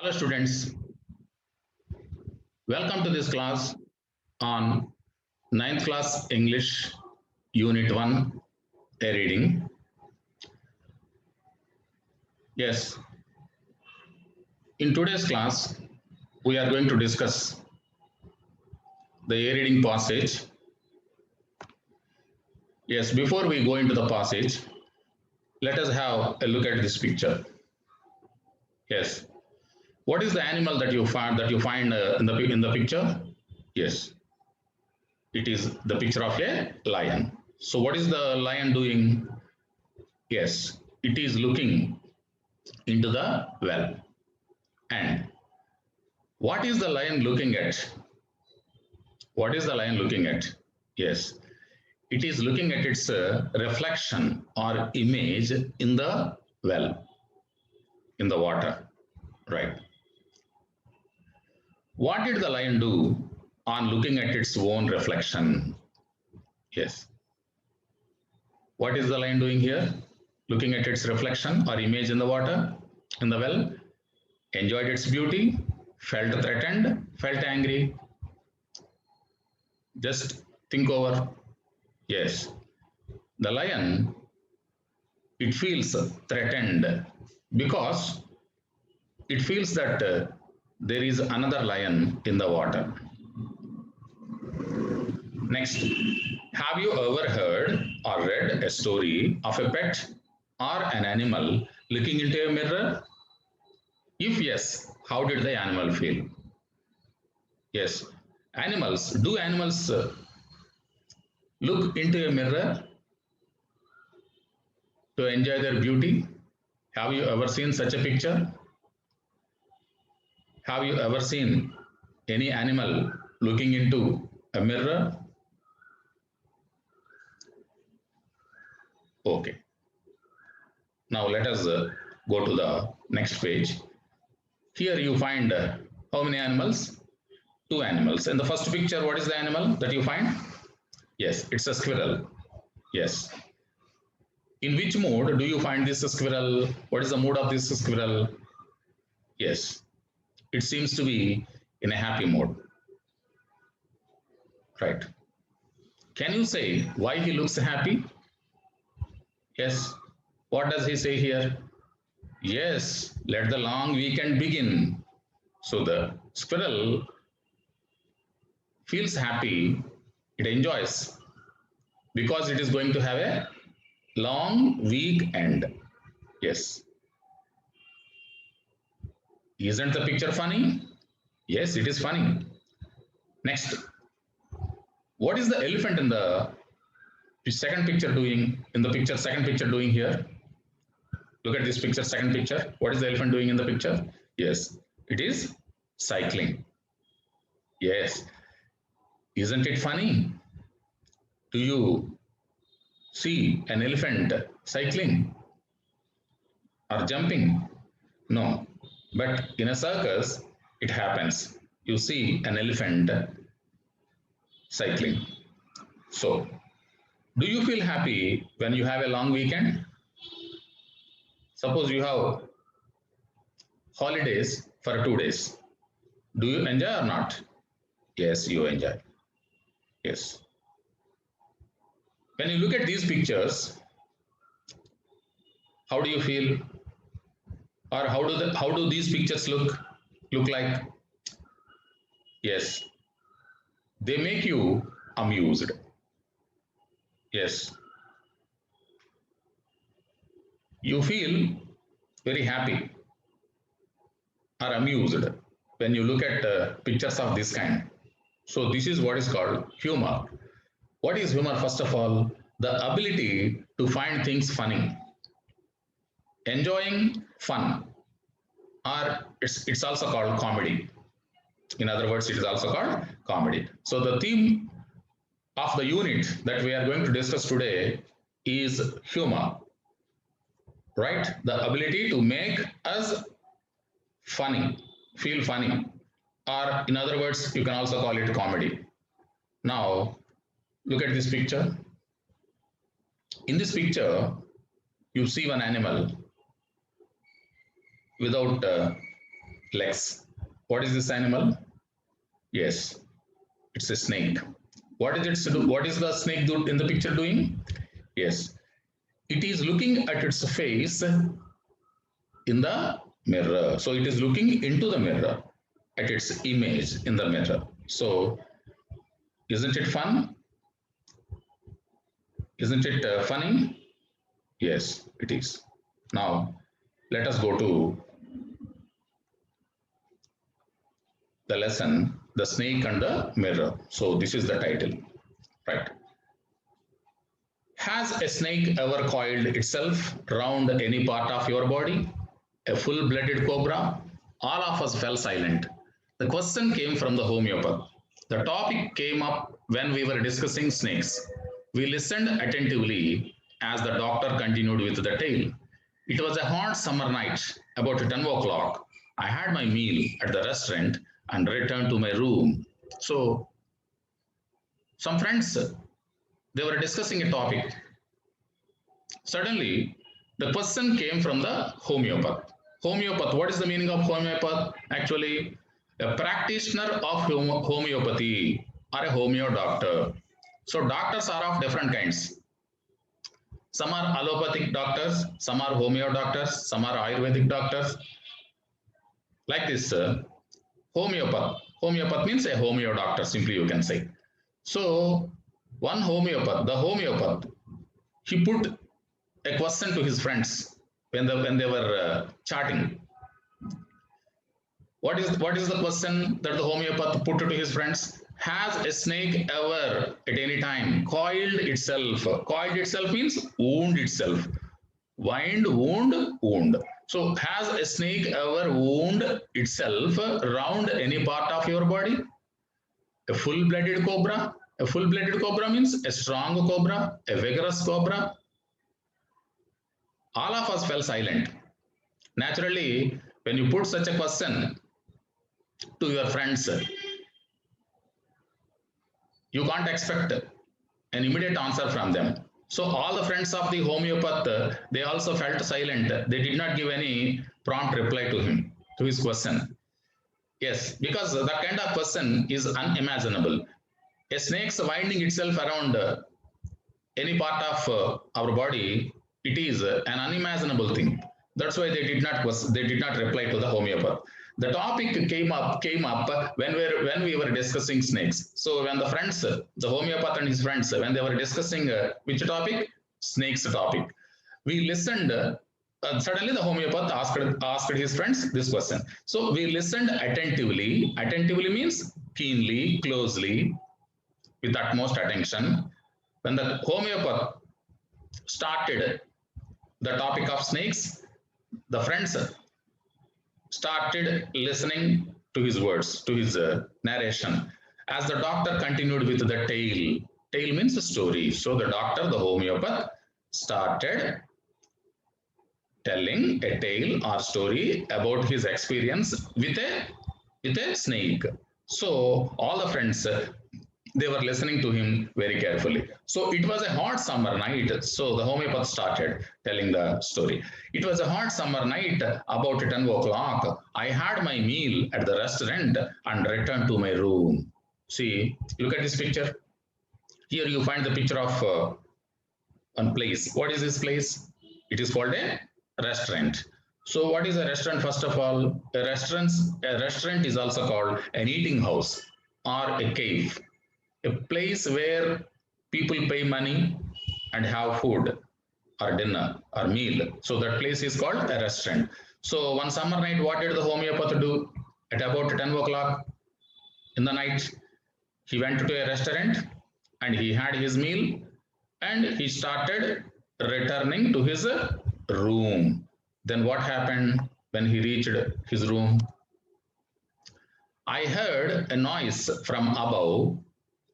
Hello students, welcome to this class on ninth class English Unit 1, a reading. Yes, in today's class, we are going to discuss the a reading passage. Yes, before we go into the passage, let us have a look at this picture. Yes, what is the animal that you find in the picture? Yes, it is the picture of a lion. So what is the lion doing? Yes, it is looking into the well. And what is the lion looking at? What is the lion looking at? Yes, it is looking at its reflection or image in the well, in the water, right? What did the lion do on looking at its own reflection? Yes. What is the lion doing here? Looking at its reflection or image in the water, in the well, enjoyed its beauty, felt threatened, felt angry. Just think over. Yes, the lion, it feels threatened because it feels that there is another lion in the water. Next, have you ever heard or read a story of a pet or an animal looking into a mirror? If yes, how did the animal feel? Yes, do animals look into a mirror to enjoy their beauty? Have you ever seen such a picture? Have you ever seen any animal looking into a mirror? Okay. Now let us go to the next page. Here you find how many animals? Two animals. In the first picture, what is the animal that you find? Yes, it's a squirrel. Yes. In which mood do you find this squirrel? What is the mood of this squirrel? Yes, it seems to be in a happy mood. Right. Can you say why he looks happy? Yes. What does he say here? Yes, let the long weekend begin. So the squirrel feels happy, it enjoys because it is going to have a long weekend. Yes. Isn't the picture funny? Yes, it is funny. Next, what is the elephant in the second picture doing? In the picture, second picture doing here? Look at this picture, second picture. What is the elephant doing in the picture? Yes, it is cycling. Yes. Isn't it funny? Do you see an elephant cycling or jumping? No. But in a circus, it happens. You see an elephant cycling. So, do you feel happy when you have a long weekend? Suppose you have holidays for 2 days. Do you enjoy or not? Yes, you enjoy. Yes. When you look at these pictures, how do you feel? Or how do these pictures look like? Yes, they make you amused. Yes, you feel very happy or amused when you look at pictures of this kind. So this is what is called humor. What is humor? First of all, the ability to find things funny, enjoying fun, or it's also called comedy. In other words, it is also called comedy. So the theme of the unit that we are going to discuss today is humor, right? The ability to make us funny, feel funny, or in other words, you can also call it comedy. Now, look at this picture. In this picture, you see one animal without legs. What is this animal? Yes, it's a snake. What is it do? What is the snake do in the picture doing? Yes, it is looking at its face in the mirror. So it is looking into the mirror at its image in the mirror. So isn't it fun? Isn't it funny? Yes, it is. Now let us go to the lesson, the snake and the mirror. So this is the title, right? Has a snake ever coiled itself round any part of your body? A full-blooded cobra? All of us fell silent. The question came from the homeopath. The topic came up when we were discussing snakes. We listened attentively as the doctor continued with the tale. It was a hot summer night, about 10 o'clock. I had my meal at the restaurant and returned to my room. So, some friends, they were discussing a topic. Suddenly, the question came from the homeopath. Homeopath, what is the meaning of homeopath? Actually, a practitioner of homeopathy or a homeo doctor. So, doctors are of different kinds. Some are allopathic doctors, some are homeo doctors, some are Ayurvedic doctors. Like this, homeopath. Homeopath means a homeo doctor, simply you can say. So, one homeopath, the homeopath, he put a question to his friends when they were chatting. What is the question that the homeopath put to his friends? Has a snake ever at any time coiled itself? Coiled itself means wound itself. Wind, wound, wound. So has a snake ever wound itself round any part of your body? A full-blooded cobra? A full-blooded cobra means a strong cobra, a vigorous cobra. All of us fell silent. Naturally, when you put such a question to your friends, you can't expect an immediate answer from them. So all the friends of the homeopath, they also felt silent. They did not give any prompt reply to him, to his question. Yes, because that kind of question is unimaginable. A snake's winding itself around any part of our body, it is an unimaginable thing. That's why they did not reply to the homeopath. The topic came up when we were discussing snakes. So when the friends, the homeopath and his friends, when they were discussing which topic, snakes topic, we listened. Suddenly, the homeopath asked his friends this question. So we listened attentively. Attentively means keenly, closely, with utmost attention. When the homeopath started the topic of snakes, the friends started listening to his words, to his narration. As the doctor continued with the tale, tale means a story. So the doctor, the homeopath, started telling a tale or story about his experience with a snake. So all the friends, they were listening to him very carefully. So it was a hot summer night. So the homeopath started telling the story. It was a hot summer night, about 10 o'clock. I had my meal at the restaurant and returned to my room. See, look at this picture. Here you find the picture of one place. What is this place? It is called a restaurant. So what is a restaurant? First of all, a restaurant is also called an eating house or a cave, a place where people pay money and have food or dinner or meal. So that place is called a restaurant. So one summer night, what did the homeopath do? At about 10 o'clock in the night, he went to a restaurant and he had his meal and he started returning to his room. Then what happened when he reached his room? I heard a noise from above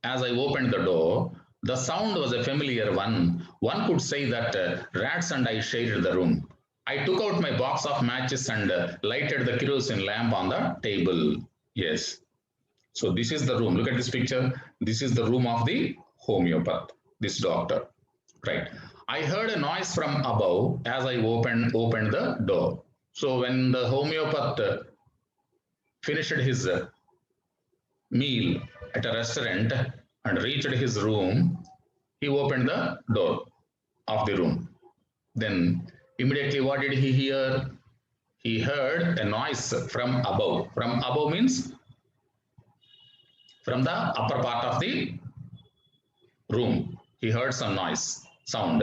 as I opened the door. The sound was a familiar one. One could say that rats and I shared the room. I took out my box of matches and lighted the kerosene lamp on the table. Yes. So this is the room. Look at this picture. This is the room of the homeopath, this doctor. Right. I heard a noise from above as I opened the door. So when the homeopath finished his meal at a restaurant and reached his room, he opened the door of the room. Then immediately what did he hear? He heard a noise from above. From above means from the upper part of the room. He heard some noise, sound.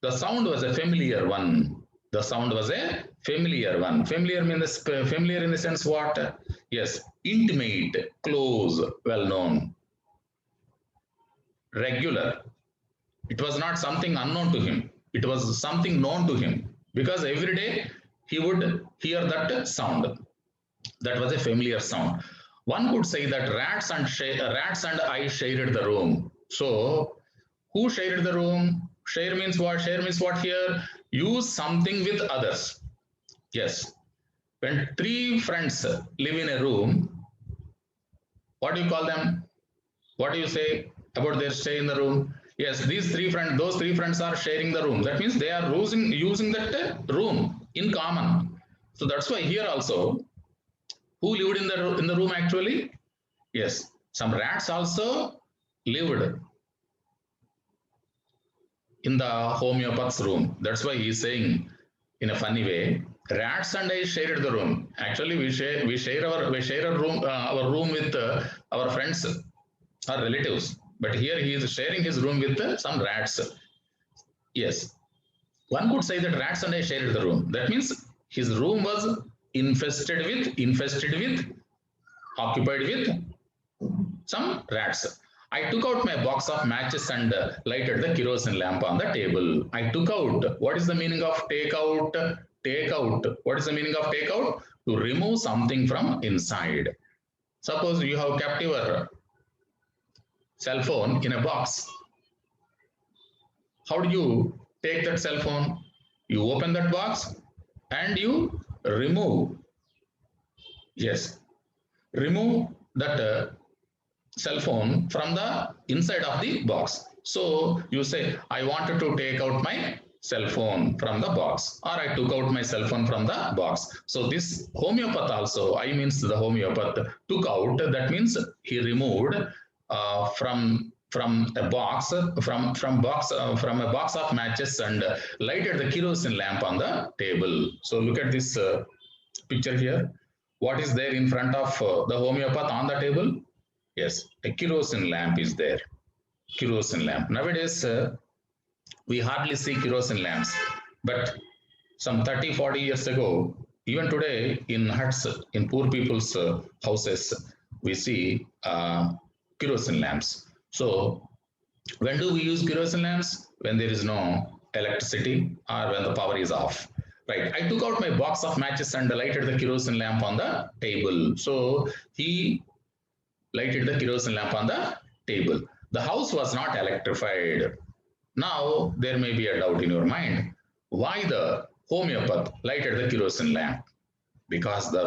The sound was a familiar one. The sound was a familiar one. Familiar means familiar in the sense what? Yes, intimate, close, well known, regular. It was not something unknown to him. It was something known to him because every day he would hear that sound. That was a familiar sound. One could say that rats and I shared the room. So, who shared the room? Share means what? Share means what here? Use something with others. Yes. When three friends live in a room, what do you call them? What do you say about their stay in the room? Yes, those three friends are sharing the room. That means they are using that room in common. So that's why here also, who lived in the room actually? Yes, some rats also lived in the homeopath's room. That's why he's saying in a funny way, rats and I shared the room. Actually, we share our room with our friends or relatives. But here he is sharing his room with some rats. Yes, one could say that rats and I shared the room. That means his room was infested with, occupied with some rats. I took out my box of matches and lighted the kerosene lamp on the table. I took out. What is the meaning of take out? Take out. What is the meaning of take out? To remove something from inside. Suppose you have kept your cell phone in a box. How do you take that cell phone? You open that box and you remove. Yes, remove that cell phone from the inside of the box. So you say, I wanted to take out my cell phone from the box, or I took out my cell phone from the box. So this homeopath also, I means the homeopath took out, that means he removed from a box from a box of matches and lighted the kerosene lamp on the table. So look at this picture here. What is there in front of the homeopath on the table? Yes, a kerosene lamp is there. Kerosene lamp. Nowadays, we hardly see kerosene lamps. But some 30, 40 years ago, even today in huts, in poor people's houses, we see kerosene lamps. So, when do we use kerosene lamps? When there is no electricity or when the power is off. Right. I took out my box of matches and lighted the kerosene lamp on the table. So, he lighted the kerosene lamp on the table. The house was not electrified. Now, there may be a doubt in your mind. Why the homeopath lighted the kerosene lamp? Because the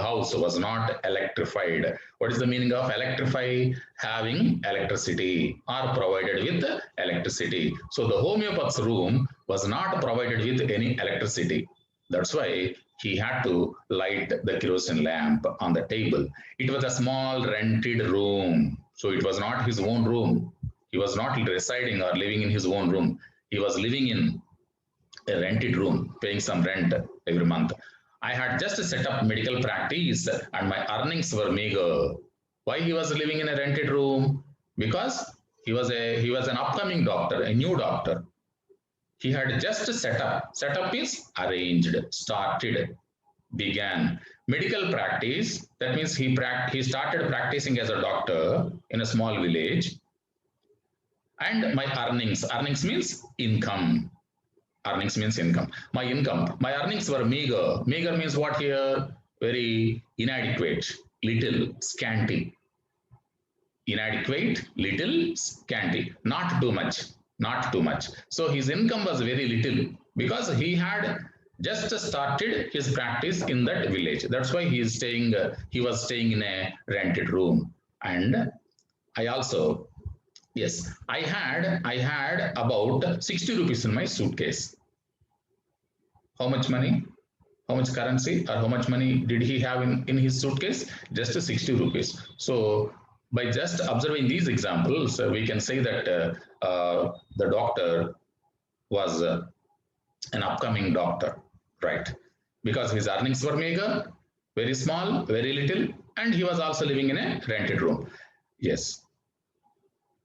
house was not electrified. What is the meaning of electrify? Having electricity or provided with electricity. So the homeopath's room was not provided with any electricity. That's why he had to light the kerosene lamp on the table. It was a small rented room. So it was not his own room. He was not residing or living in his own room. He was living in a rented room, paying some rent every month. I had just set up medical practice and my earnings were meager. Why he was living in a rented room? Because he was an upcoming doctor, a new doctor. He had just set up. Set up is arranged, started, began. Medical practice, that means he started practicing as a doctor in a small village. And my earnings means income. Earnings means income. My earnings were meager. Meager means what here? Very inadequate, little, scanty. Inadequate, little, scanty. Not too much. Not too much. So his income was very little because he had just started his practice in that village. That's why he was staying in a rented room. And I also, yes, I had about 60 rupees in my suitcase. How much money? How much currency or how much money did he have in his suitcase? Just 60 rupees. So by just observing these examples, we can say that the doctor was an upcoming doctor, right? Because his earnings were meager, very small, very little, and he was also living in a rented room. Yes.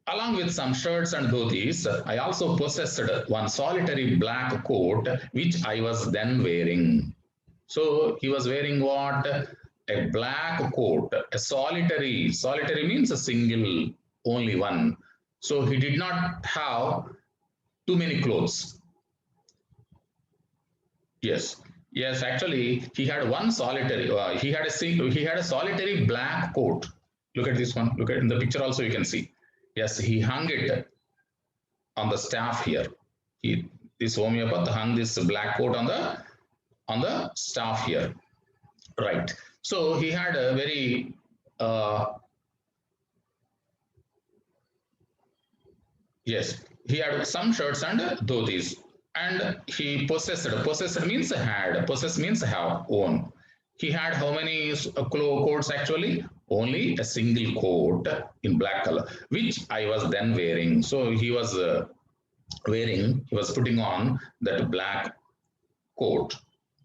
Along with some shirts and dhotis, I also possessed one solitary black coat which I was then wearing. So he was wearing what? A black coat, a solitary. Solitary means a single, only one. So he did not have too many clothes. Yes, yes. Actually, he had one solitary. He had a solitary black coat. Look at this one. Look at in the picture. Also, you can see. Yes, he hung it on the staff here. He this homeopath hung this black coat on the staff here. Right. So he had a very yes, he had some shirts and dhotis, and he possessed. Possessed means had. Possess means have, own. He had how many coats actually? Only a single coat in black color, which I was then wearing. So he was he was putting on that black coat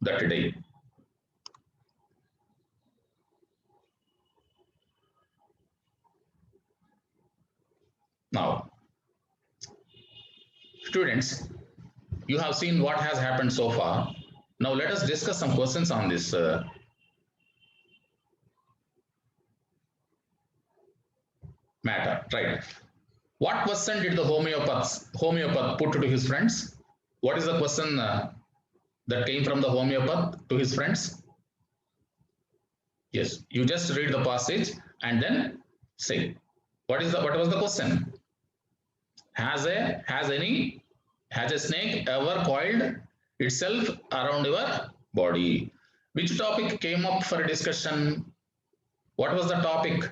that day. Now, students, you have seen what has happened so far. Now let us discuss some questions on this matter, right? What question did the homeopath put to his friends? What is the question that came from the homeopath to his friends? Yes, you just read the passage and then say what was the question? Has a snake ever coiled itself around your body? Which topic came up for discussion? What was the topic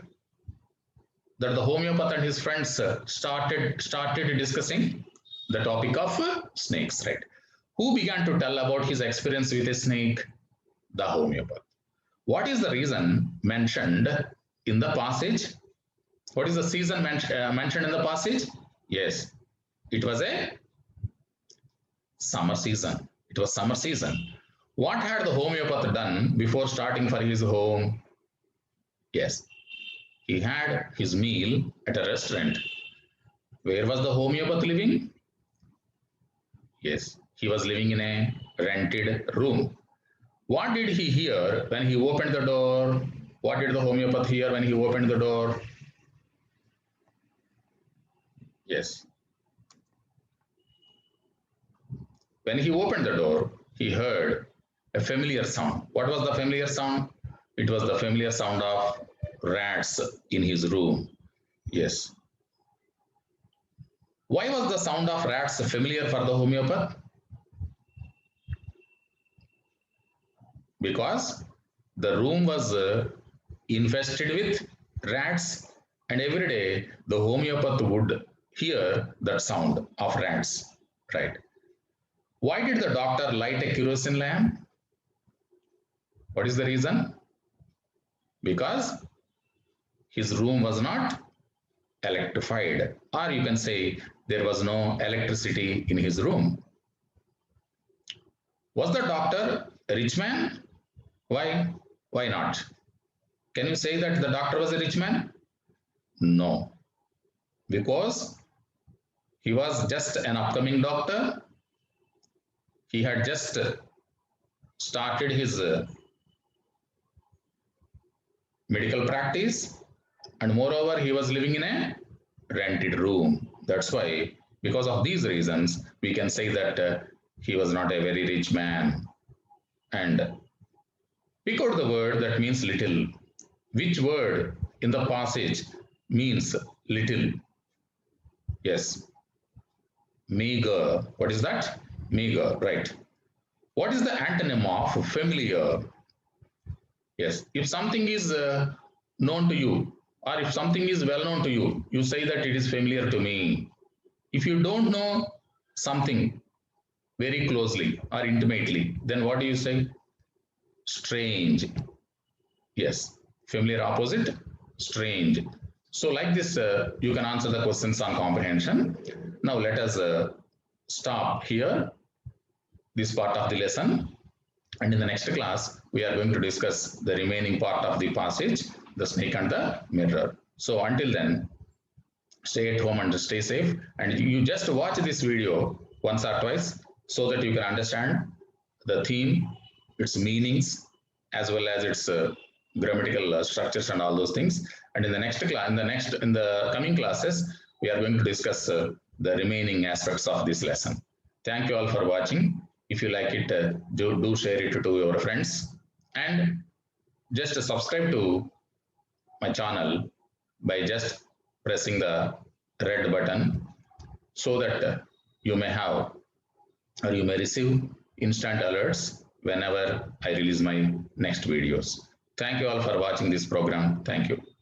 that the homeopath and his friends started discussing? The topic of snakes, right? Who began to tell about his experience with a snake? The homeopath. What is the reason mentioned in the passage? What is the season mentioned in the passage? Yes, it was a summer season. It was summer season. What had the homeopath done before starting for his home? Yes, he had his meal at a restaurant. Where was the homeopath living? Yes, he was living in a rented room. What did he hear when he opened the door? What did the homeopath hear when he opened the door? Yes. When he opened the door, he heard a familiar sound. What was the familiar sound? It was the familiar sound of rats in his room. Yes. Why was the sound of rats familiar for the homeopath? Because the room was infested with rats, and every day the homeopath would hear that sound of rats, right? Why did the doctor light a kerosene lamp? What is the reason? Because his room was not electrified, or you can say there was no electricity in his room. Was the doctor a rich man? Why? Why not? Can you say that the doctor was a rich man? No, because he was just an upcoming doctor. He had just started his medical practice, and moreover, he was living in a rented room. That's why, because of these reasons, we can say that he was not a very rich man. And pick out the word that means little. Which word in the passage means little? Yes, meager. What is that? Meager, right. What is the antonym of familiar? Yes, if something is known to you, or if something is well known to you, you say that it is familiar to me. If you don't know something very closely or intimately, then what do you say? strange. Yes, familiar opposite, strange. So like this, you can answer the questions on comprehension. Now let us stop here, this part of the lesson. And in the next class, we are going to discuss the remaining part of the passage, the snake and the mirror. So until then, stay at home and stay safe. And you just watch this video once or twice so that you can understand the theme, its meanings, as well as its grammatical structures and all those things. And in the next class, in the coming classes, we are going to discuss the remaining aspects of this lesson. Thank you all for watching. If you like it, do share it to your friends, and just subscribe to my channel by just pressing the red button so that you may have or you may receive instant alerts whenever I release my next videos. Thank you all for watching this program. Thank you.